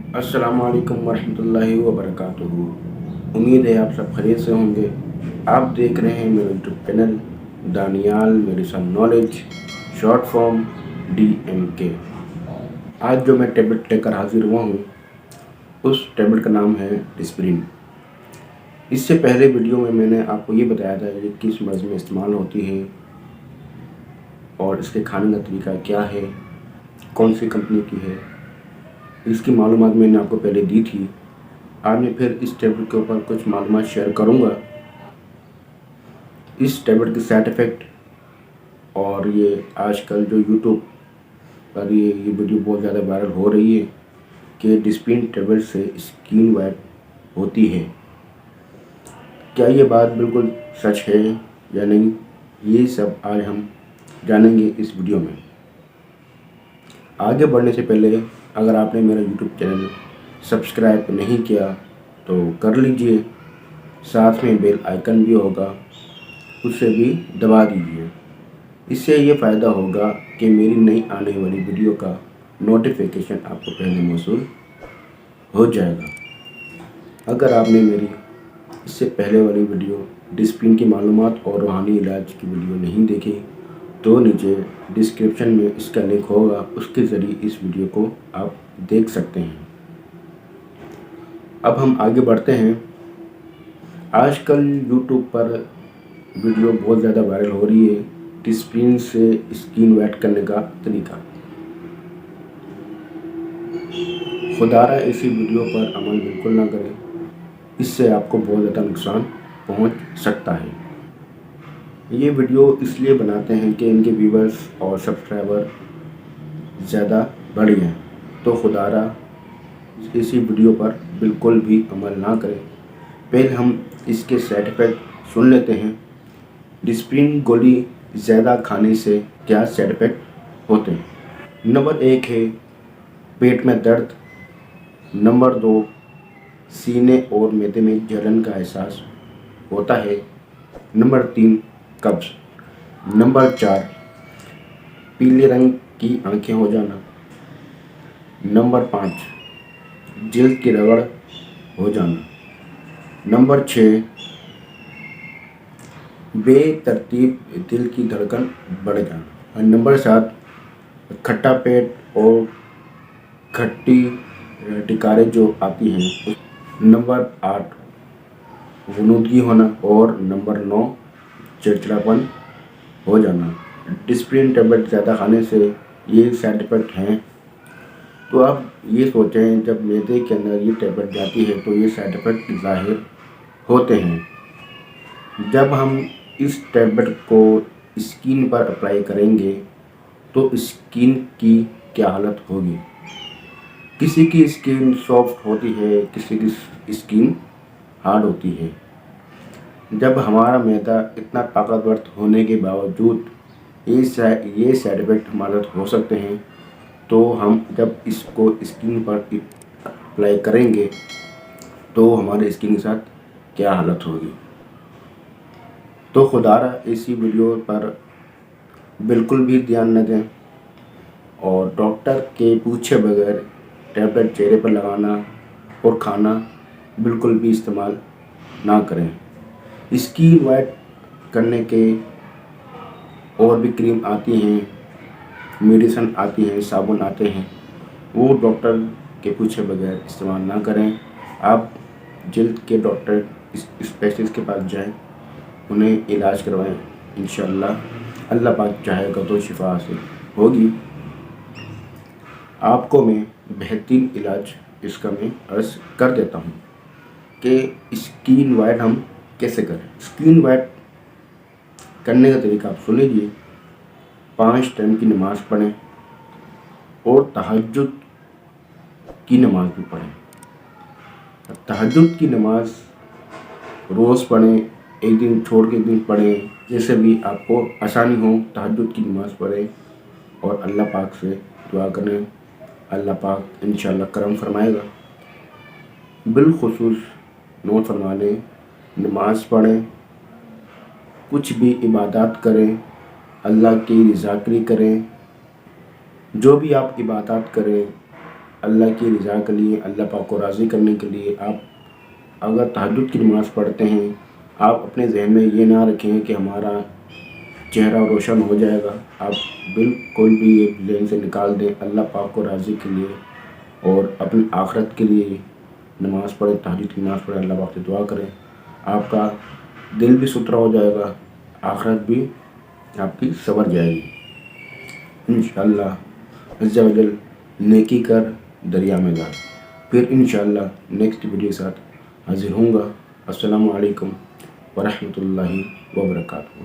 अस्सलाम वालेकुम वरहमतुल्लाहि वबरकातुहू। उम्मीद है आप सब खैरियत से होंगे। आप देख रहे हैं मेरे YouTube channel Daniyal medicine knowledge, short form DMK। आज जो मैं टैबलेट लेकर हाजिर हुआ हूँ उस टैबलेट का नाम है डिस्प्रिन। इससे पहले वीडियो में मैंने आपको ये बताया था कि किस मर्ज़ में इस्तेमाल होती है और इसके खाने का तरीका क्या है, कौन सी कंपनी की है, इसकी मालूमात मैंने आपको पहले दी थी। आज मैं फिर इस टैबलेट के ऊपर कुछ मालूमात शेयर करूंगा। इस टैबलेट के साइड इफ़ेक्ट और ये आजकल जो यूट्यूब पर ये वीडियो बहुत ज़्यादा वायरल हो रही है कि डिस्प्रिन टैबलेट से स्किन वाइट होती है, क्या ये बात बिल्कुल सच है या नहीं, ये सब आज हम जानेंगे इस वीडियो में। आगे बढ़ने से पहले अगर आपने मेरा यूट्यूब चैनल सब्सक्राइब नहीं किया तो कर लीजिए, साथ में बेल आइकन भी होगा, उसे भी दबा दीजिए। इससे ये फ़ायदा होगा कि मेरी नई आने वाली वीडियो का नोटिफिकेशन आपको पहले मौसूल हो जाएगा। अगर आपने मेरी इससे पहले वाली वीडियो डिस्प्रिन की मालूमात और रूहानी इलाज की वीडियो नहीं देखी तो नीचे डिस्क्रिप्शन में इसका लिंक होगा, उसके ज़रिए इस वीडियो को आप देख सकते हैं। अब हम आगे बढ़ते हैं। आजकल यूट्यूब पर वीडियो बहुत ज़्यादा वायरल हो रही है डिस्प्रिन से स्किन वाइट करने का तरीका। खुदारा ऐसी वीडियो पर अमल बिल्कुल ना करें, इससे आपको बहुत ज़्यादा नुकसान पहुंच सकता है। ये वीडियो इसलिए बनाते हैं कि इनके व्यूवर्स और सब्सक्राइबर ज़्यादा बढ़ जाएं, तो खुदारा इसी वीडियो पर बिल्कुल भी अमल ना करें। पहले हम इसके साइड इफ़ेक्ट सुन लेते हैं। डिस्प्रिन गोली ज़्यादा खाने से क्या साइड इफ़ेक्ट होते हैं। नंबर 1 है पेट में दर्द। नंबर 2 सीने और मैदे में जलन का एहसास होता है। नंबर 3 कब्ज़। नंबर 4 पीले रंग की आंखें हो जाना। नंबर 5 जल्द की रगड़ हो जाना। नंबर 6 बेतरतीब दिल की धड़कन बढ़ जाना। और नंबर 7 खट्टा पेट और खट्टी टिकारें जो आती हैं। नंबर 8 गुनूदगी होना और नंबर 9 चिड़चिड़ापन हो जाना। डिस्प्रिन टैबलेट ज़्यादा खाने से ये साइड इफ़ेक्ट हैं। तो आप ये सोचें, जब मैदे के अंदर ये टैबलेट जाती है तो ये साइड इफ़ेक्ट ज़ाहिर होते हैं। जब हम इस टैबलेट को स्किन पर अप्लाई करेंगे तो स्किन की क्या हालत होगी। किसी की स्किन सॉफ्ट होती है, किसी की स्किन हार्ड होती है। जब हमारा मैदा इतना ताकतवर होने के बावजूद ये साइड इफ़ेक्ट हमारे हो सकते हैं, तो हम जब इसको स्किन पर अप्लाई करेंगे तो हमारे स्किन के साथ क्या हालत होगी। तो खुदारा ऐसी वीडियो पर बिल्कुल भी ध्यान न दें और डॉक्टर के पूछे बगैर टैबलेट चेहरे पर लगाना और खाना बिल्कुल भी इस्तेमाल ना करें। स्किन वाइट करने के और भी क्रीम आती हैं, मेडिसिन आती हैं, साबुन आते हैं, वो डॉक्टर के पूछे बगैर इस्तेमाल ना करें। आप जल्द के डॉक्टर स्पेशलिस्ट के पास जाएं, उन्हें इलाज करवाएं। इंशाअल्लाह अल्लाह पाक चाहेगा तो शिफा हासिल होगी। आपको मैं बेहतरीन इलाज इसका मैं अर्ज़ कर देता हूँ कि स्किन वाइट हम कैसे करें। स्किन वाइट करने का तरीका आप सुन लीजिए। 5 टाइम की नमाज़ पढ़ें और तहज्जुद की नमाज़ भी पढ़ें। तहज्जुद की नमाज़ रोज़ पढ़ें, एक दिन छोड़ के एक दिन पढ़ें, जैसे भी आपको आसानी हो तहज्जुद की नमाज़ पढ़ें और अल्लाह पाक से दुआ करें। अल्लाह पाक इंशाअल्लाह करम फरमाएगा। बिलखुसूस नोट फरमा लें, नमाज़ पढ़ें, कुछ भी इबादत करें, अल्लाह की रिज़ाकरी करें। जो भी आप इबादत करें اللہ کی رضا کے لیے، اللہ پاک کو راضی کرنے کے لیے آپ اگر تہجد کی نماز پڑھتے ہیں، آپ اپنے ذہن میں یہ نہ رکھیں کہ ہمارا چہرہ روشن ہو جائے گا. آپ بالکل بھی یہ ذہن سے نکال دیں. اللہ پاک کو راضی کے لیے اور اپنی آخرت کے لیے نماز پڑھیں، تہجد کی نماز پڑھیں، اللہ پاک سے دعا کریں. آپ کا دل بھی ستھرا ہو جائے گا، آخرت بھی آپ کی سنور جائے گی انشاءاللہ. عز و جل نیکی کر دریا میں ڈال. پھر انشاءاللہ نیکسٹ ویڈیو کے ساتھ حاضر ہوں گا. السلام علیکم ورحمۃ اللہ وبرکاتہ.